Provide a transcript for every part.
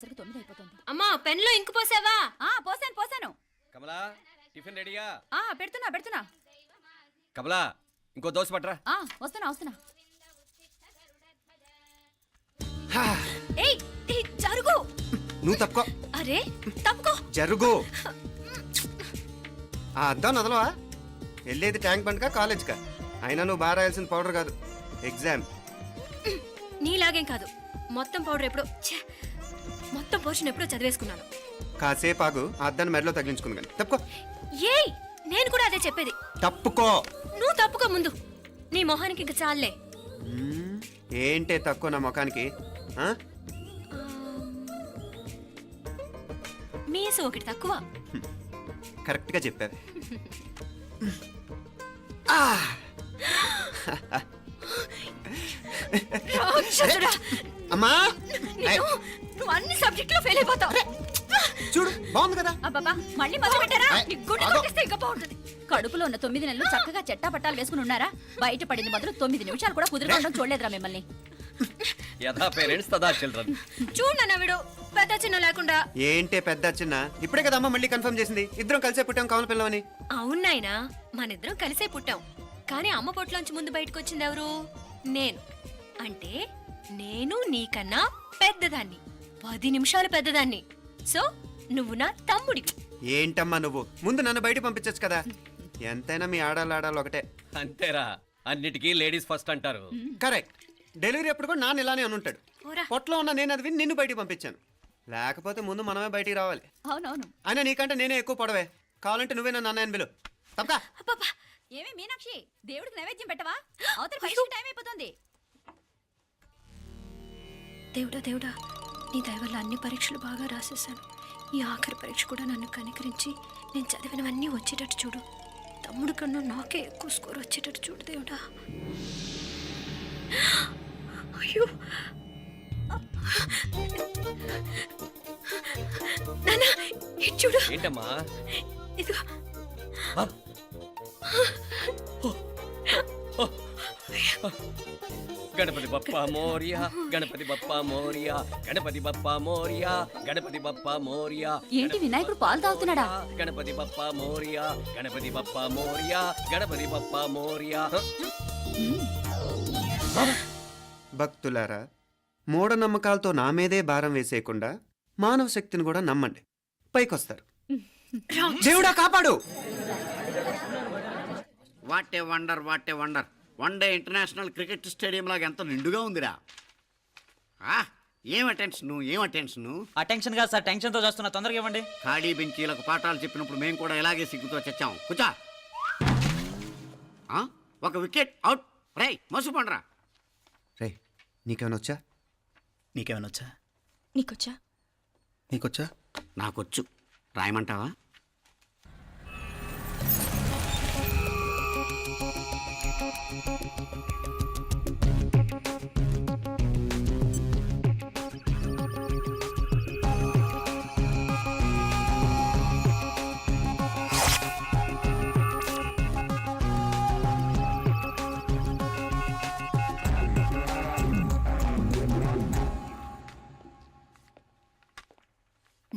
9 అయిపోతుంది. అమ్మా పెన్లో ఇంకు పోసావా? పోసాను. కమలా టిఫిన్ రెడీగా? పెడుతున్నా. కమలా ఇంకో దోశ పట్రా. వస్తున్నా. ఏయ్ జరుగు. నువ్వు తప్పుకో. అరే తప్పుకో. జరుగు. అద్దాం నదలవా? వెళ్ళేది ట్యాంక్ బండ్కా కాలేజ్కా? అయినా నువ్వు బాగా రాయాల్సిన పౌడర్ కాదు, ఎగ్జామ్. నీలాగేం కాదు. మొత్తం పౌడర్ ఎప్పుడో మొత్తం పోర్షన్ ఎప్పుడో చదివేసుకున్నాను. కాసేపు ఆగు, ఆ అద్దాన్ని మెడలో తగిలించుకుంది కానీ. తప్పుకో. ఏయ్ నేను కూడా అదే చెప్పేది. తప్పుకో. నువ్వు తప్పుకో ముందు. నీ మొహానికి ఇంక చాలే. ఏంటే తక్కువ నా ముఖానికి? మీసు ఒకటి తక్కువ. కరెక్ట్గా చెప్పావు. రాక్షసుడా! అమ్మా నువ్వు అన్ని సబ్జెక్టులో ఫెయిల్ అయిపోతావు. చూడు బాగుంది కదా. అబ్బబ్బా మళ్ళీ మొదలు పెట్టారా? నీ గుండె కొట్టేస్తే ఇంకా బాగుంటుంది. కడుపులో ఉన్న 9 నెలలు చక్కగా చెట్టా పట్టాలు వేసుకుని ఉన్నారా? బయట పడింది మొదలు 9 నిమిషాలు కూడా కుదురుకోవడం చూడలేదురా మిమ్మల్ని. యథా పేరెంట్స్ తదా చిల్డ్రన్. చూడన్నా వీడు పెద్ద చిన్న లేకుండా. ఏంటే పెద్ద చిన్న? ఇప్పుడే కదా అమ్మ మళ్ళీ కన్ఫర్మ్ చేసింది ఇద్దరం కలిసే పుట్టాం కావాలి పిల్లవని. అవునాయినా మనిద్దరం కలిసే పుట్టాం. కానీ అమ్మ పొట్లోంచి ముందు బయటకు వచ్చింది ఎవరు? నేను. అంటే నేను నీకన్నా పెద్దదాన్ని, 10 నిమిషాలు పెద్దదాన్ని. సో నువ్వు నా తమ్ముడివి. ఏంటమ్మా నువ్వు? ముందు నన్ను బయట పంపించచ్చు కదా. ఎంతైనా మీ ఆడాలు ఒకటే. అంతేరా, అన్నిటికీ లేడీస్ ఫస్ట్ అంటారు. కరెక్ట్. డెలివరీ అప్పుడు కూడా నాన్న ఇలానే అని ఉంటాడు. పొట్టలో ఉన్న నేను అది విని నిన్ను బయటికి పంపించాను. లేకపోతే ముందు మనమే బయటికి రావాలి. అవునవును. అయినా నీకంటే నేనే ఎక్కువ పొడవే. కావాలంటే నువ్వే నన్ను అన్నయ్యను పిలు. తప్పకా. ఏమి మీనాక్షి, దేవుడికి నైవేద్యం పెట్టవా? అవతల పరీక్ష టైం అయిపోతుంది. దేవుడా నీ దయ వల్ల అన్ని పరీక్షలు బాగా రాసేసాను. ఈ ఆఖరి పరీక్ష కూడా నన్ను కనికరించి నేను చదివినవన్నీ వచ్చేటట్టు చూడు. తమ్ముడు కన్నా నాకే ఎక్కువ స్కోర్ వచ్చేటట్టు చూడు దేవుడా. అయ్యో నాన్న ఇది చూడు. ఏంటమ్మా? ఇదిగో. గణపతి బప్పా మోరియా, గణపతి బప్పా మోరియా, గణపతి బప్పా మోరియా, గణపతి బప్పా మోరియా. ఏంటి వినాయకుడు పాలు తాగుతున్నాడా? గణపతి బప్పా మోరియా, గణపతి బప్పా మోరియా, గణపతి బప్పా మోరియా. భక్తులారా, మూఢనమ్మకాలతో నా మీదే భారం వేసేయకుండా మానవ శక్తిని కూడా నమ్మండి, పైకొస్తారు. దేవుడా కాపాడు. What a wonder, what a wonder. 1 day international cricket stadium లాగా ఎంత నిండుగా ఉందిరా. ఏం అటెన్షన్. అటెన్షన్ కాదు సార్, టెన్షన్తో చూస్తున్నా. తొందరగా ఇవ్వండి. ఖాళీ బెంచీలకు పాఠాలు చెప్పినప్పుడు మేము కూడా ఇలాగే సిగ్గుతో చచ్చాం. కూర్చో. ఒక వికెట్ అవుట్. రై మసు పండరా. రే నీకేమైనా వచ్చా? నీకేమైనా వచ్చా? నీకొచ్చా? నీకొచ్చా? నాకొచ్చు. రాయమంటావా?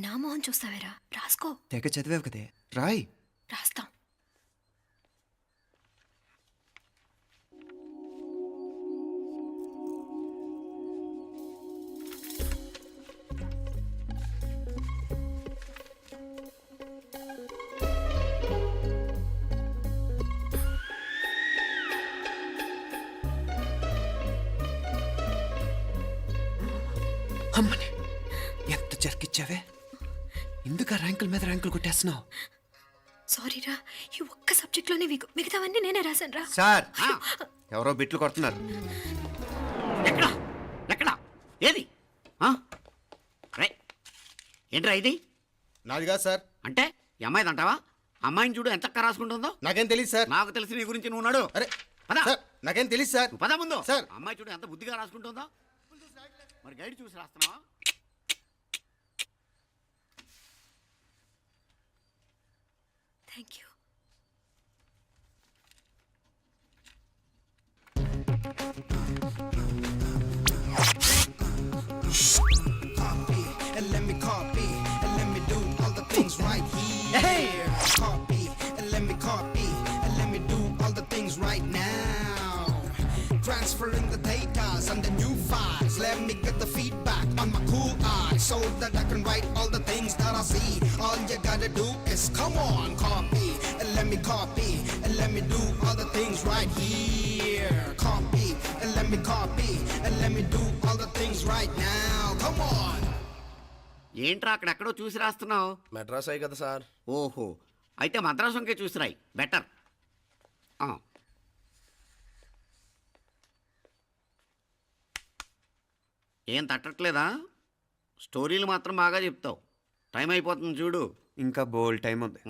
నా మొహం చూస్తావేరా? రాసుకో. తెగ చదివావు కదే, రాయ్. రాస్తాం. అమ్మని ఎంత జరికిచ్చావే. ఎందుకు ర్యాంకుల మీద ర్యాంకులు కొట్టేస్తున్నావు? సారీరా, ఈ ఒక్క సబ్జెక్ట్లోనే మిగతావన్నీ నేనే రాశాను రా. సార్, ఎవరో బిట్లు కొడుతున్నారు. ఎక్కడా ఏది? ఏంట్రా ఇది? నాది కాదు సార్. అంటే ఈ అమ్మాయిది అంటావా? అమ్మాయిని చూడు ఎంత రాసుకుంటుందో. నాకేం తెలియదు సార్. నాకు తెలిసి నీ గురించి నువ్వు నాడు. అరే పద. సార్, నాకేం తెలియదు సార్. నువ్వు పద ముందు. సార్. అమ్మాయి చూడు ఎంత బుద్ధిగా రాసుకుంటుందో. మరి గైడ్ చూసి రాస్తున్నావా? Thank you. and let so that I can write all the things that I see. All you gotta do is come on, copy, and let me copy, and let me do all the things right here. Copy, and let me copy, and let me do all the things right now. Come on. ఏంట్రా అక్కడెక్కడో చూసి రాస్తున్నావు? మెడ్రాస్ అయ్యి కదా sir. ఓహో, అయితే మద్రాసు వంకే చూసి రాయి, better. ఏం తట్టట్లేదా? స్టోరీలు మాత్రం బాగా చెప్తావు. టైం అయిపోతుంది చూడు. ఇంకా బోల్ టైం ఉంది.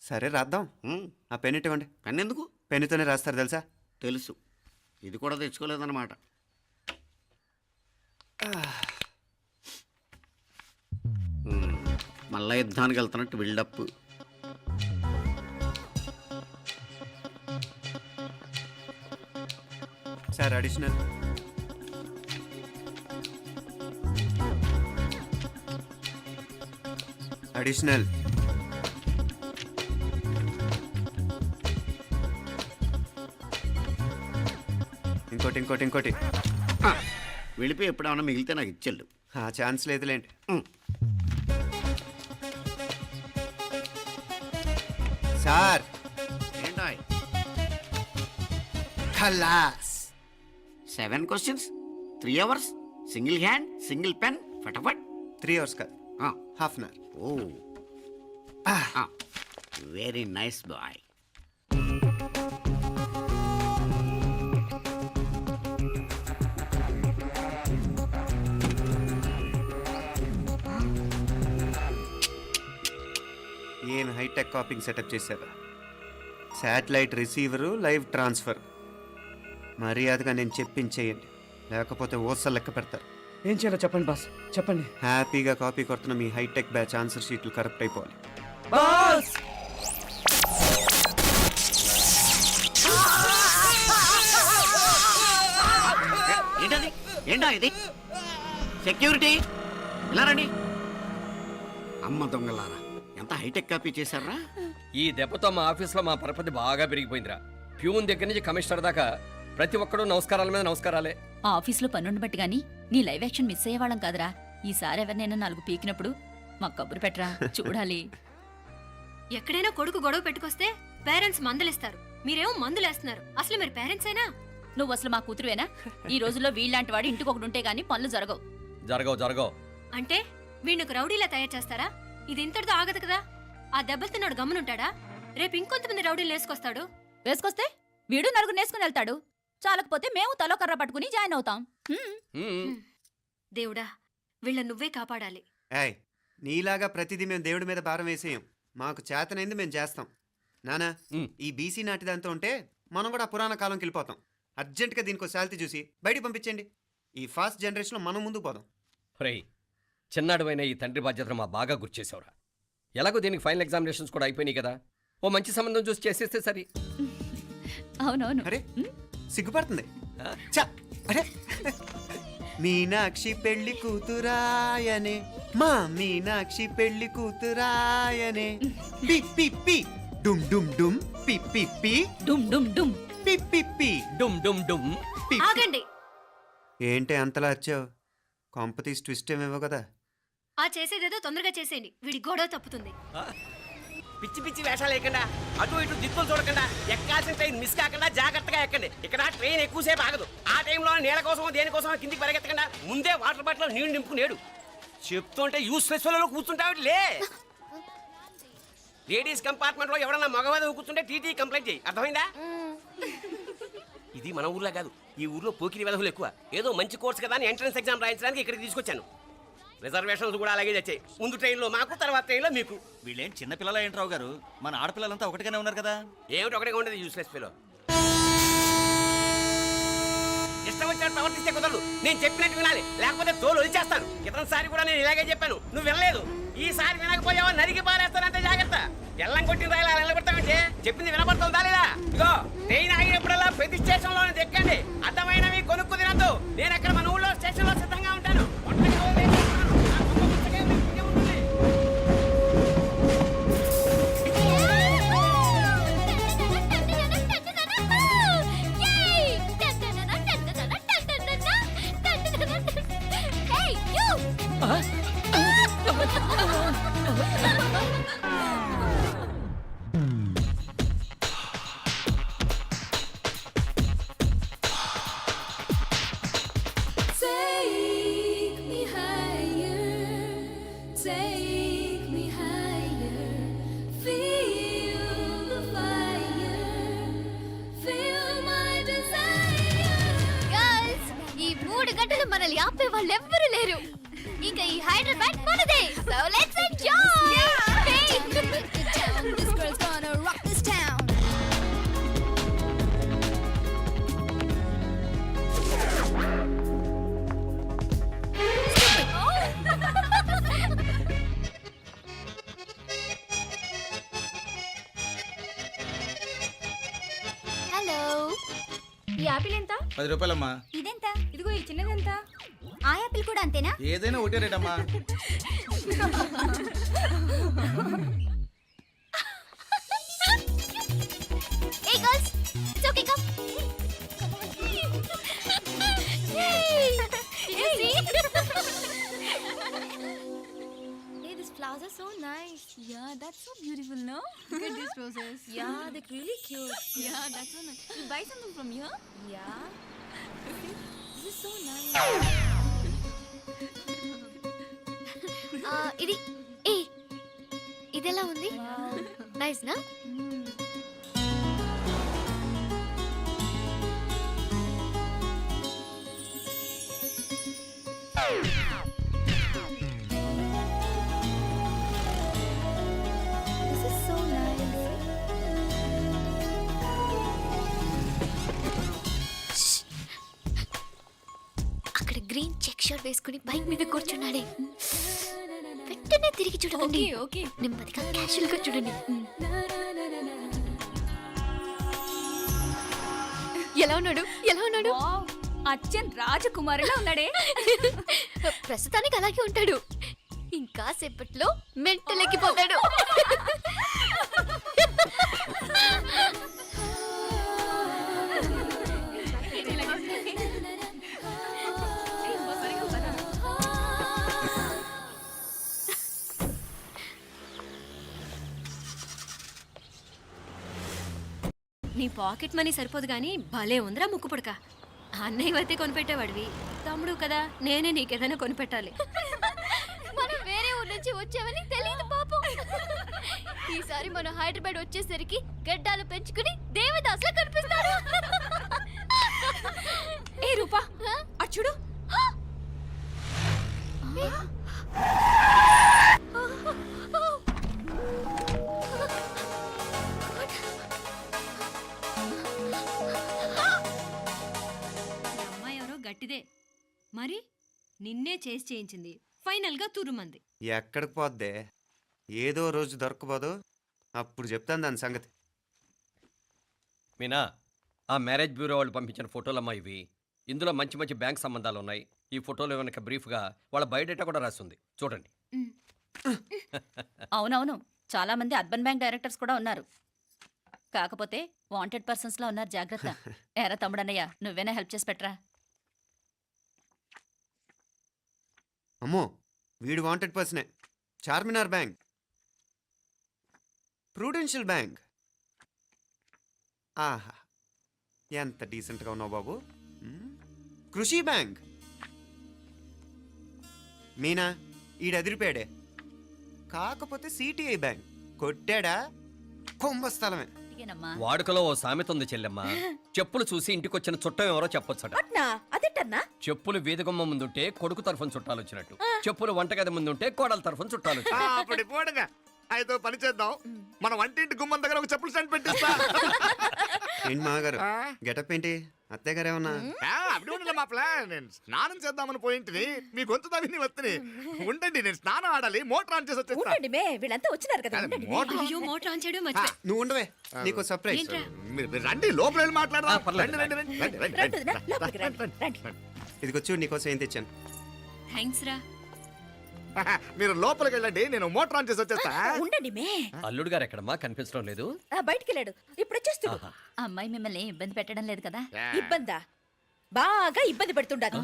సరే రాద్దాం. ఆ పెన్ ఇవ్వండి. పెన్ ఎందుకు? పెన్నుతోనే రాస్తారు తెలుసా? తెలుసు. ఇది కూడా తెచ్చుకోలేదన్నమాట. మళ్ళా యుద్ధానికి వెళ్తున్నట్టు బిల్డప్. Sir additional. అడిషనల్. ఇంకోటి వెళ్ళిపోయి ఎప్పుడేమన్నా మిగిలితే నాకు ఇచ్చెళ్ళు. ఆ ఛాన్స్ లేదులేండి. సార్ ఏంటో ఖలాస్. 7 questions, 3 hours, single hand, single pen, ఫటాఫట్. 3 hours కాదు, half an hour. Oh, very nice boy. ఏం హైటెక్ కాపింగ్ సెటప్ చేశారు. Satellite receiver, live transfer. మర్యాదగా నేను చెప్పించేయండి, లేకపోతే ఓసలు లెక్క పెడతారు. ఏం చేయాలో చెప్పండి బాస్, చెప్పండి. హ్యాపీగా కాపీ కొడుతున్న మీ హైటెక్ బ్యాచ్ ఆన్సర్ షీట్లు కరెక్ట్ అయిపోవాలి. బాస్ ఏంటది? ఏంటా ఇది? సెక్యూరిటీ ఇలా రండి. అమ్మ దొంగలారా, ఎంత హైటెక్ కాపీ చేశారా? ఈ దెబ్బతో మా ఆఫీస్లో మా పరపతి బాగా పెరిగిపోయిందిరా. ప్యూన్ దగ్గర నుంచి కమిషనర్ దాకా ప్రతి ఒక్కడు నమస్కారాల మీద నమస్కారాలే. ఆ ఆఫీస్లో పనుండి బట్టి గాని నీ లైవ్ యాక్షన్ మిస్ అయ్యేవాళ్ళం కాదురా. ఈసారి ఎవరినైనా 4 పీకినప్పుడు మాకు కబురు పెట్టరా, చూడాలి. ఎక్కడైనా కొడుకు గొడవ పెట్టుకొస్తే పేరెంట్స్ మందులిస్తారు, మీరేమో మందులేస్తున్నారు. అసలు మీరు పేరెంట్స్ అయినా? నువ్వు అసలు మా కూతురువేనా? ఈ రోజుల్లో వీళ్ళలాంటి వాడు ఇంటికి ఒకటి ఉంటే గానీ పనులు జరగవు. జరగవు. అంటే వీణ్ణకు రౌడీలా తయారు చేస్తారా? ఇది ఇంతటితో ఆగదు కదా. ఆ దెబ్బలు తిన్నాడు గమ్మునుంటాడా? రేపు ఇంకొంతమంది రౌడీలు వేసుకొస్తాడు. వేసుకొస్తే వీడు నలుగురు నేసుకుని వెళ్తాడు. చాలకపోతే మేము తలో కర్ర పట్టుకుని జాయిన్ అవుతాం. దేవుడా, వీళ్ళ నువ్వే కాపాడాలి. ఏయ్, నీలాగా ప్రతిదీ మేము దేవుడి మీద భారం వేసేయం. మాకు చేతనైంది మేము చేస్తాం. నానా, ఈ బీసీ నాటిదంతా ఉంటే మనం కూడా పురాణ కాలంకి వెళ్ళిపోతాం. అర్జెంటుగా దీనికి శాలిటీ చూసి బయటికి పంపించండి. ఈ ఫాస్ట్ జనరేషన్లో మనం ముందుకు పోదాం. రేయ్, చిన్నాడువైన ఈ తండ్రి బాధ్యతను మా బాగా గుర్చేసావురా. ఎలాగో దీనికి ఫైనల్ ఎగ్జామినేషన్స్ కూడా అయిపోయినాయి కదా, ఓ మంచి సంబంధం చూసి చేసేస్తే సరి. అవునవును. అరే సిగ్గుపడుతుంది. చ, అరే మీనాక్షి పెళ్లి కూతురాయనే, మా మీనాక్షి పెళ్లి కూతురాయనే. పి పి పి డుమ్ డుమ్ డుమ్, పి పి పి డుమ్ డుమ్ డుమ్, పి పి పి డుమ్ డుమ్ డుమ్. పి. ఆగండి. ఏంటి అంతలా వచ్చావు? కాంపతీస్ ట్విస్ట్ ఏమేవో కదా. ఆ చేసేదేదో తొందరగా చేసేయండి, వీడి గొడవ తప్పుతుంది. పిచ్చి పిచ్చి వేషాలు లేకుండా, అటు ఇటు దిక్కులు చూడకుండా, ఎక్కాల్సిన ట్రైన్ మిస్ కాకుండా జాగ్రత్తగా ఎక్కండి. ఇక్కడ ట్రైన్ ఎక్కువసేపు ఆగదు. ఆ టైంలో నీళ్ళ కోసం దేనికోసం కిందికి పరిగెత్తకుండా ముందే వాటర్ బాటిల్ నీళ్లు నింపుకునేడు. చెప్తుంటే యూస్లెస్ లో కూర్చుంటావు. లే, లేడీస్ కంపార్ట్మెంట్ లో ఎవరన్నా మగవాది కూర్చుంటే టీటీ కంప్లైంట్ చేయి, అర్థమైందా? ఇది మన ఊర్లో కాదు, ఈ ఊర్లో పోకిరి వెధవులు ఎక్కువ. ఏదో మంచి కోర్స్ కదా అని ఎంట్రన్స్ ఎగ్జామ్ రాయించడానికి ఇక్కడికి తీసుకొచ్చాను. రిజర్వేషన్స్ కూడా అలాగే వచ్చాయి. ముందు ట్రైన్లో మాకు, తర్వాత ట్రైన్లో మీకు. వీళ్ళేం చిన్న పిల్లల ఏంట్రావు గారు, మన ఆడపిల్లలంతా ఒకటిగానే ఉన్నారు కదా. ఏమిటి ఒకటిగా ఉండేది యూస్లెస్ ఫెలో. ఇష్టం వచ్చినట్టు ప్రవర్తిస్తే కుదరదు. నేను చెప్పినట్టు వినాలి, లేకపోతే తోలు వచ్చేస్తాను. ఇతనిసారి కూడా నేను ఇలాగే చెప్పాను, నువ్వు వినలేదు. ఈసారి వినకపోయావా నరికి పారేస్తానంటే జాగ్రత్త. ఎల్లం కొట్టిన రాయలా నిలబడతామంటే చెప్పింది వినపడుతుందా లేదా? ఇగో ట్రైన్ ఆగినప్పుడల్లా ప్రతి స్టేషన్ లోనే ఎక్కండి. అర్థమైనవి కొనుక్కు తినద్దు. నేను అక్కడ మన ఊళ్ళో స్టేషన్ లో సిద్ధంగా ఉంటాను. Hey, you! Take me higher, feel the fire, feel my desire. Girls, ఈ 3 గంటలు మనల్ని ఆపే వాళ్ళు ఎవ్వరూ లేరు. ఇంకా ఈ హైదరాబాద్ మనదే. So let's enjoy. This girl's gonna rock this town. Hello. ఈ యాపిల్ ఎంత? 10 రూపాయలమ్మా. ఇదెంత? ఇదిగో ఈ చిన్నదెంత? ఆ యాపిల్ కూడా అంతేనా? ఏదైనా ఒకటే రేట్ అమ్మా. Hey girls, it's okay, come. Yay! Did you see? Hey, these flowers are so nice. Yeah, that's so beautiful, no? Look at these roses. Yeah, they're really cute. Yeah, that's so nice. You buy something from here? Yeah. This is so nice. ఇది ఏ ఇదెలా ఉంది? Nice నా? This is so nice. అక్కడ green check shirt వేసుకుని bike మీద కూర్చున్నాడే. వెంటనే తిరిగి చూడకండి. Okay. నెమ్మదిగా క్యాషువల్ గా చూడండి. ఎలా ఉన్నాడు? ఎలా ఉన్నాడు? వావ్, అచ్చన్ రాజకుమారిలా ఉన్నాడే. ప్రస్తుతానికి అలాగే ఉంటాడు. ఇంకా సేపట్లో మెంటలెక్కిపోతాడు. నీ పాకెట్ మనీ సరిపోదు గానీ భలే ఉందిరా ముక్కు పుడక. అన్నయ్య అయితే కొనిపెట్టేవాడివి, తమ్ముడు కదా నేనే నీకేదైనా కొనిపెట్టాలి. మనం వేరే ఊరు నుంచి వచ్చామని తెలియదు పాపం. ఈసారి మనం హైదరాబాద్ వచ్చేసరికి గడ్డాలు పెంచుకుని దేవదాసులా కనిపిస్తాడు. ఏ రూపా, అటు చూడు. ఈ అమ్మాయి ఎవరో గట్టిదే, మరి నిన్నే చేసి చేయించింది. ఫైనల్ గా తురుమంది. ఎక్కడికి పోద్దే? ఏదో రోజు దొరకపోదు, అప్పుడు చెప్తాను దాని సంగతి. మీనా, ఆ మ్యారేజ్ బ్యూరో వాళ్ళు పంపించిన ఫోటోలమ్మా ఇవి. ఇందులో మంచి మంచి బ్యాంక్ సంబంధాలు ఉన్నాయి. ఈ ఫోటోలో వెనక బ్రీఫ్గా వాళ్ళ బయోడేటా కూడా రాస్తుంది, చూడండి. అవునవును, చాలా మంది అర్బన్ బ్యాంక్ డైరెక్టర్స్ కూడా ఉన్నారు. కాకపోతే వాంటెడ్ పర్సన్స్ లా ఉన్నారు, జాగ్రత్త. ఎరా తమ్ముడన్నయ్య, నువ్వేనా హెల్ప్ చేసి పెట్టరా? అమ్మో, వీడు వాంటెడ్ పర్సనే. Charminar bank, Prudential bank. ఆహా, ఎంత డీసెంట్గా ఉన్నావు బాబు. కృషి బ్యాంక్. మీనా, ఈడు ఎదిరిపోయాడే. కాకపోతే సిటిఐ బ్యాంక్ కొట్టాడా కుంభస్థలమే. ఇదేనమ్మా. వాడుకలో ఓ సామెత ఉంది చెల్లెమ్మ. చెప్పులు చూసి ఇంటికొచ్చిన చుట్టం ఎవరో చెప్పొచ్చట. అదేటన్నా? చెప్పులు వీధగుమ్మ ముందుంటే కొడుకు తరఫున చుట్టాలు వచ్చినట్టు, చెప్పులు వంటగది ముందుంటే కోడల తరఫున చుట్టాలు వచ్చినట్టు. అప్పుడు పోడుగా అయితే పని చేద్దాం. మన వంటింటి గుమ్మం దగ్గర ఒక చెప్పులు స్టాండ్ పెట్టిస్తా. ఏంటి మాగారు, గెటప్ ఏంటి? అత్తయ్య గారు ఏమన్నా? అప్పుడు ఉండలే మా ప్లాన్. నేను స్నానం చేద్దామని పోయింటిని, మీ గొంతు తవ్వి వస్తుంది. ఉండండి, నేను స్నానం ఆడాలి, మోటార్ ఆన్ చేసి వచ్చేస్తా. వీళ్ళంతా వచ్చినారు కదా. మోటార్ అయ్యో మోటార్ ఆన్ చేయడం మర్చిపోయా. నువ్వు ఉండవే, నీకు సర్ప్రైజ్. ఏంట్రా? మీరు రండి, లోపల వెళ్ళి మాట్లాడదాం. పర్లేదు. రండి, రండి, రండి, రండి, రండి, రండి. ఇదిగొచ్చు నీకోసం ఏం తెచ్చాను. థ్యాంక్స్ రా. మీరు లోపలికి వెళ్ళండి, నేను మోటార్ ఆన్ చేసి వచ్చేస్తా. ఉండండి మే, అల్లుడు గారు ఎక్కడమ్మా, కనిపించడం లేదు. బయటికి వెళ్ళాడు, ఇప్పుడు వచ్చేస్తాడు. ఆహా. అమ్మాయి మిమ్మల్ని ఇబ్బంది పెట్టడం లేదు కదా? ఇబ్బందా? బాగా ఇబ్బంది పెడుతుండదు.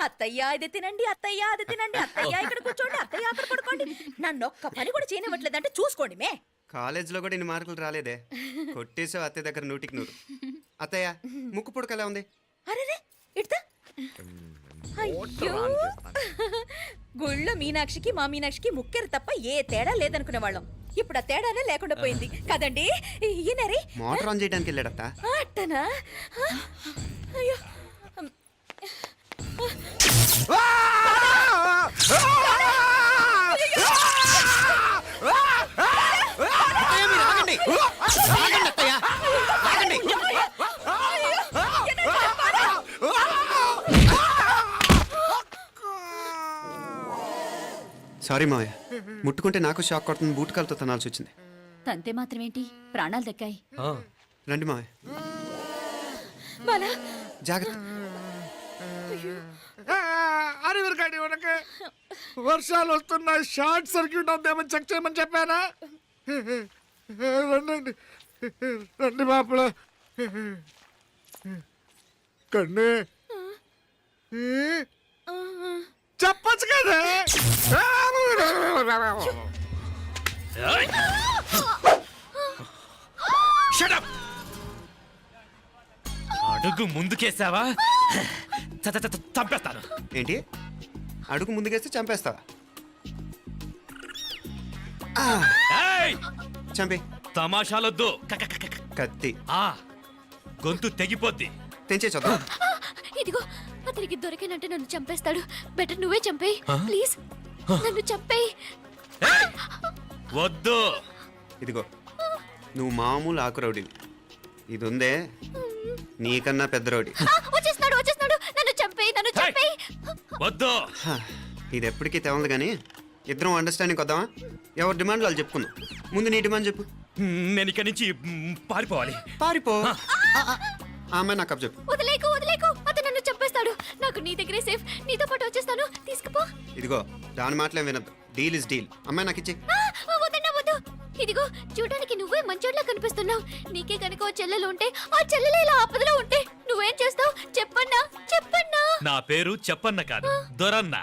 అత్తయ్య ఇది తినండి, అత్తయ్య అది తినండి, అత్తయ్య ఇక్కడ కూర్చోండి, అత్తయ్య అక్కడ పడుకోండి. నన్ను ఒక్క పని కూడా చేయనివ్వట్లేదంటే చూసుకోండి మే. కాలేజీలో కూడా ఇన్ని మార్కులు రాలేదే. కొట్టేసావు అత్తయ్య దగ్గర 100కి 100. అత్తయ్య, ముక్కు పుడక ఎలా ఉంది? అరే ఇడతా. అయ్యో, గుళ్ళో మీనాక్షికి మా మీనాక్షికి ముక్కెరు తప్ప ఏ తేడా లేదనుకునే వాళ్ళం. ఇప్పుడు ఆ తేడానే లేకుండా పోయింది కదండి. ఈయనరి మోటార్ ఆన్ చేయడానికి వెళ్ళాడత్త. అట్టనా? అయ్యో సారీ మావయ్య, ముట్టుకుంటే నాకు షాక్ కొడుతుంది. బూట్ కాలుతో తనాల్సి వచ్చింది. తంతే మాత్రమేంటి, ప్రాణాలు దక్కాయి. రండి మావయ్య, బాలా జాగ్రత్త. అరవిరకాడి ఉనకే వర్షాలు వస్తున్నాయి, షార్ట్ సర్క్యూట్ అవుతామని చెక్ చేయమని చెప్పానా? రండి రండి మాపల కన్ను చెప్పచ్చు కదా. అడుగు ముందుకేసావా చంపేస్తాను. ఏంటి, అడుగు ముందుకేస్తే చంపేస్తావా? చంపే. తమాషాలొద్దు, కత్తి గొంతు తెగిపోద్ది. తెంచే చూద్దాం. ఇదిగో అతనికి దొరికినంటే నన్ను చంపేస్తాడు. బెటర్ నువ్వే చంపేయి ప్లీజ్. నన్ను చంపేయి. వద్దు. ఇదిగో, నువ్వు మామూలు ఆకు రౌడీవి. ఇది ఉందే నీకన్నా పెద్ద రౌడీ. వచ్చేస్తున్నాడు నన్ను చంపేయి. వద్దు. ఇది ఎప్పటికీ తెవలదు కానీ ఇద్దరం అండర్స్టాండింగ్ వద్దామా? ఎవరి డిమాండ్ వాళ్ళు చెప్పుకుందాం. ముందు నీ డిమాండ్ చెప్పు. నేను ఇక్కడి నుంచి పారిపోవాలి. పారిపో. ఆ అమ్మాయి నాకు అప్ చెప్పు. వదిలేకు అతను నన్ను చంపేస్తాడు. నాకు నీ దగ్గరే సేఫ్. నీతో పాటు వచ్చేస్తాను, తీసుకుపో. ఇదిగో, దాని మాటలేం వినద్దు. Deal is deal. అమ్మాయి నాకు ఇచ్చి. వద్దు. ఇదిగో చూడడానికి నువ్వే మంచోడ్లా కనిపిస్తున్నావు. నీకే కనుక ఓ చెల్లెలు ఉంటే, ఆ చెల్లెలు ఇలా ఆపదలో ఉంటే నువ్వేం చేస్తావు చెప్పన్నా? నా పేరు చెప్పన్న కాదు, దొరన్న.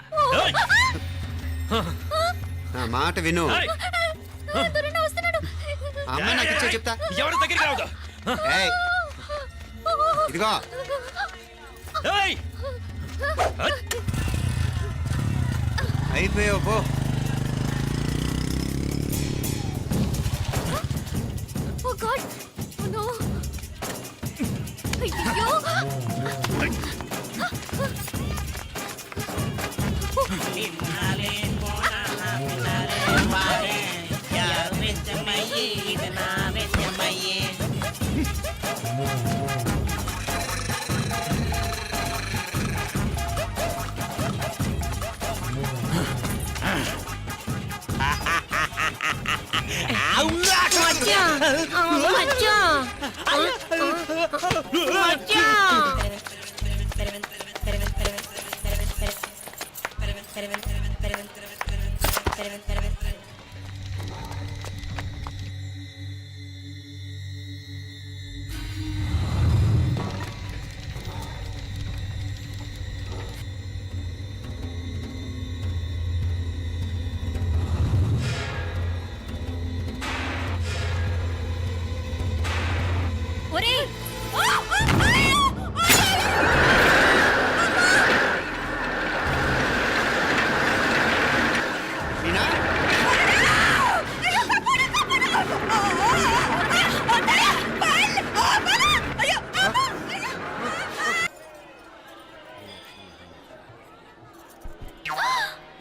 నా మాట విను. దొరన్న వస్తున్నాడు. ఆ అమ్మాయి నాకు ఇచ్చే చెప్తా. ఎవరి దగ్గరికి రావద్దు. ఏయ్, ఇదిగో అయిపోయావు పో. Oh God! Oh no! అయ్యో!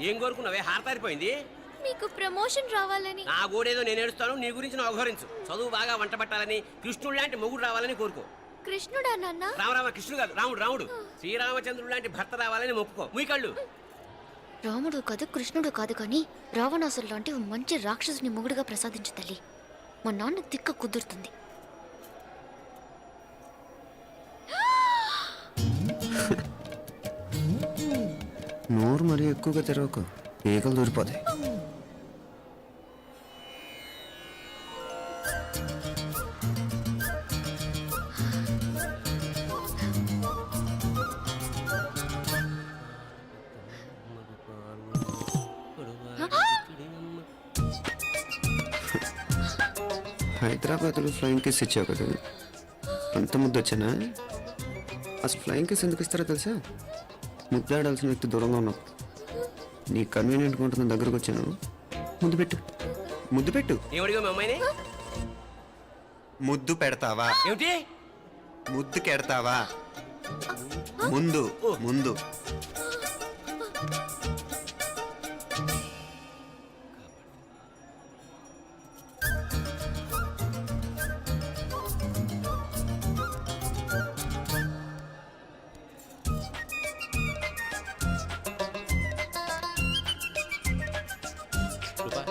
ఏం కోరుకున్నావే? హారతారిపోయింది. మీకు ప్రమోషన్ రావాలని. నా గోడేదో నేను ఏడుస్తాను, నీ గురించి నువ్వు అవహరించు. చదువు బాగా వంట పట్టాలని, కృష్ణుడు లాంటి మొగుడు రావాలని కోరుకో. కృష్ణుడా నాన్న? రామరామ కృష్ణుడు కాదు, రాముడు. శ్రీరామచంద్రుడు లాంటి భర్త రావాలని మొక్కుకో. ముయ్యకళ్ళు. రాముడు కాదు కృష్ణుడు కాదు కానీ రావణాసురు లాంటి ఓ మంచి రాక్షసుని మొగుడుగా ప్రసాదించు తల్లి. మా నాన్న తిక్క కుదురుతుంది. నోరు మరీ ఎక్కువగా తెరవకు, ఈగలు దూరిపోతాయి. హైదరాబాద్లో ఫ్లయింగ్ కిస్ ఇచ్చావు కదా, అంత ముద్దు వచ్చానా? అసలు ఫ్లయింగ్ కిస్ ఎందుకు ఇస్తారో తెలుసా? ముద్దాడాల్సిన వ్యక్తి దూరంగా ఉన్నావు. నీ కన్వీనియంట్గా ఉంటుంది దగ్గరకు వచ్చాను. ముద్దు పెట్టు, ముద్దు పెట్టు. ఏమడిగా మీ అమ్మాయిని? ముద్దు పెడతావా? ఏమిటి? ముద్దు కెడతావా? ముందు ముందు. రూపా,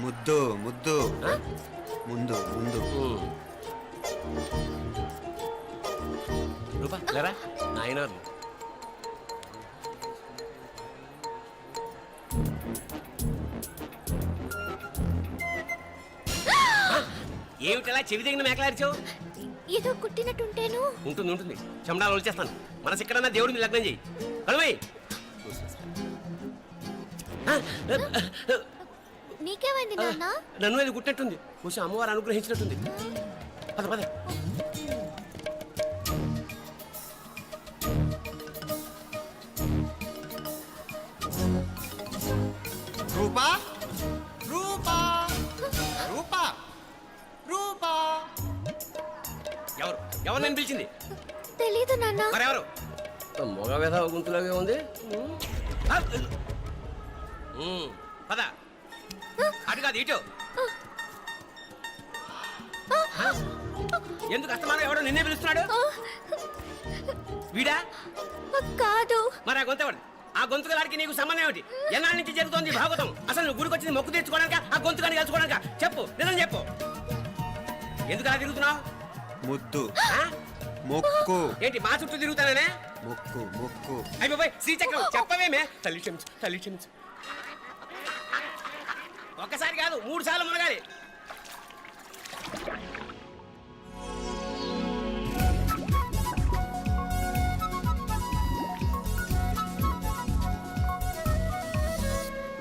ముద్దు ముద్దు. ముందు ముందు. రూపా లేరా నాయన. ఏమిటలా చెవి దగ్గర మేకలారిచావు? ఏదో కుట్టినట్టుంటేను. ఉంటుంది ఉంటుంది, చెమడాలు వచ్చేస్తాను. మనసు ఎక్కడన్నా దేవుడిని లగ్నం చేయి. కలువై. నీకేమైంది నాన్న? నన్ను అది గుట్టినట్టుంది. కొంచెం అమ్మవారు అనుగ్రహించినట్టుంది. పద పద. రూపా రూపా రూపా రూపా. ఎవరు ఎవరు నన్ను పిలిచింది? తెలీదు నాన్న. మరెవరు? మగ వేధ గుంతులాగే ఉంది. పద. అటు కాదు ఇటు. ఎందుకు అస్తమానం ఎవడో నిన్నే పిలుస్తున్నాడు? వీడా? కాదు. మరి ఆ గొంతు ఎవడు? ఆ గొంతుకలాడికి నీకు సంబంధం ఏమిటి? ఎన్నాళ్ళ నుంచి జరుగుతోంది భాగవతం? అసలు నువ్వు గుడికి వచ్చింది మొక్కు తీర్చుకోవడానిక, ఆ గొంతుకాన్ని కలుసుకోవడానిక? చెప్పు, నిజం చెప్పు. ఎందుకు అలా తిరుగుతున్నావు? ముద్దు మొక్కు. ఏంటి మా చుట్టూ తిరుగుతానే? మొక్కు మొక్కు. అయిపోయి శ్రీచక్రం చెప్పవేమే? తల్లి క్షమించు, తల్లి క్షమించు. ఒక్కసారి కాదు 3 సార్లు మునగాలి.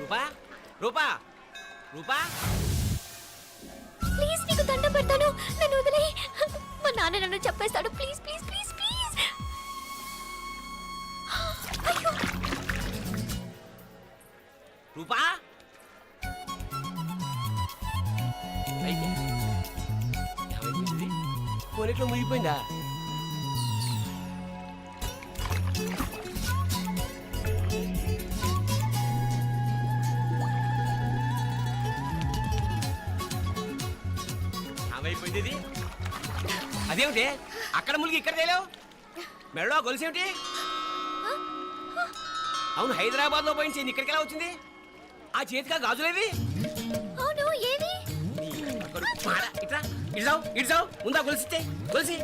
రూపా రూపా రూపా. ప్లీజ్ నీకు దండం పెడతాను, నన్ను వదిలే. మా నాన్న నన్ను చెప్పేస్తాడు. Please please please please. అయ్యో. రూపా. కొనిట్లో మునిగిపోయిందా? ఏమైపోయింది ఇది? అదేమిటి అక్కడ మునిగి ఇక్కడ తేలేవు? మెడలో గొలుసేమిటి? అవును, హైదరాబాద్ లో పోయించింది, ఇక్కడికి ఎలా వచ్చింది? ఆ చేతిగా గాజులేవి? అవును, ఏవి? ఇట్రా ఇడ్సావు ముందా గొలిసితే గొలిసి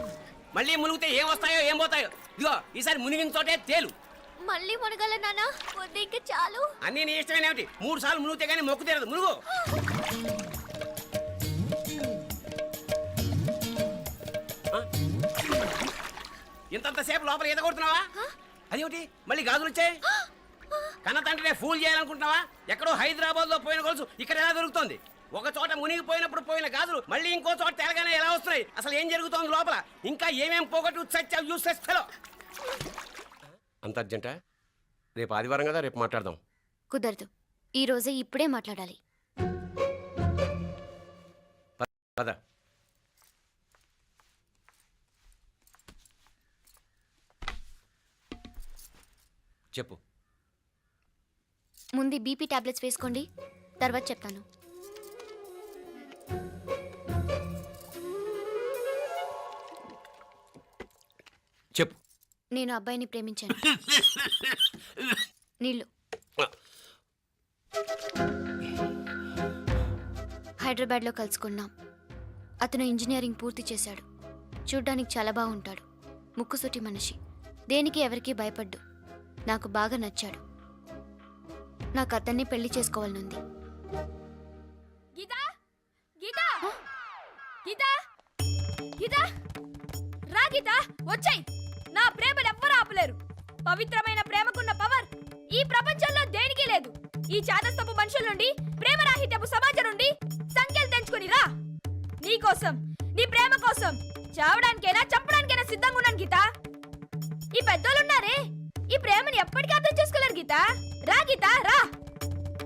మళ్ళీ మునిగితే ఏం వస్తాయో ఏం పోతాయో. ఇదిగో ఈసారి మునిగిన చోటే తేలు. మళ్ళీ మునగల నాన్న, వద్దు ఇంకా చాలు. అన్నీ నీ ఇష్టమైన ఏమిటి? 3 సార్లు మునిగితే కానీ మొక్కు తీరదు. మునుగు. ఇంతంతసేపు లోపల ఈత కొడుతున్నావా? అదేమిటి మళ్ళీ గాజులు వచ్చాయి? కన్న తండ్రినే ఫూల్ చేయాలనుకుంటున్నావా? ఎక్కడో హైదరాబాద్ లో పోయిన గొలుసు ఇక్కడ ఎలా దొరుకుతుంది? ఒక చోట మునిగిపోయినప్పుడు పోయిన గాజులు మళ్ళీ ఇంకో చోట తేలగానే ఎలా వస్తున్నాయి? అసలు ఏం జరుగుతోంది లోపల? ఇంకా ఏమేం పోగొట్టు చచ్చావు యూస్లెస్ ఫెలో. అంత అర్జెంటా? రేపు ఆదివారం కదా, రేపు మాట్లాడదాం. కుదరదు, ఈ రోజే ఇప్పుడే మాట్లాడాలి. పద. చెప్పు. ముందు బీపీ టాబ్లెట్స్ వేసుకోండి, తర్వాత చెప్తాను. చెప్పు. నేను అబ్బాయిని ప్రేమించాను. నీళ్ళు. హైదరాబాద్లో కలుసుకున్నాం. అతను ఇంజనీరింగ్ పూర్తి చేశాడు. చూడ్డానికి చాలా బాగుంటాడు. ముక్కుసూటి మనిషి. దేనికి ఎవరికీ భయపడ్డు. నాకు బాగా నచ్చాడు. నాకు అతన్ని పెళ్లి చేసుకోవాలనుంది. గీతా గీతా గీతా గీతా రా గీతా, వచ్చాయి. నా ప్రేమను ఎవ్వరు ఆపలేరు. పవిత్రమైన ప్రేమకున్న పవర్ ఈ ప్రపంచంలో దేనికి లేదు. ఈ చాదస్తపు మనుషుల నుండి, ప్రేమరాహిత్యపు సమాజం నుండి సంఖ్యలు తెంచుకుని రా. నీ కోసం, నీ ప్రేమ కోసం చావడానికైనా చంపడానికైనా సిద్ధంగా ఉన్నాను గీత. ఈ పెద్దోళ్ళున్నారే, ఈ ప్రేమని ఎప్పటికీ అర్థం చేసుకోలేరు గీత. రా గీత రా.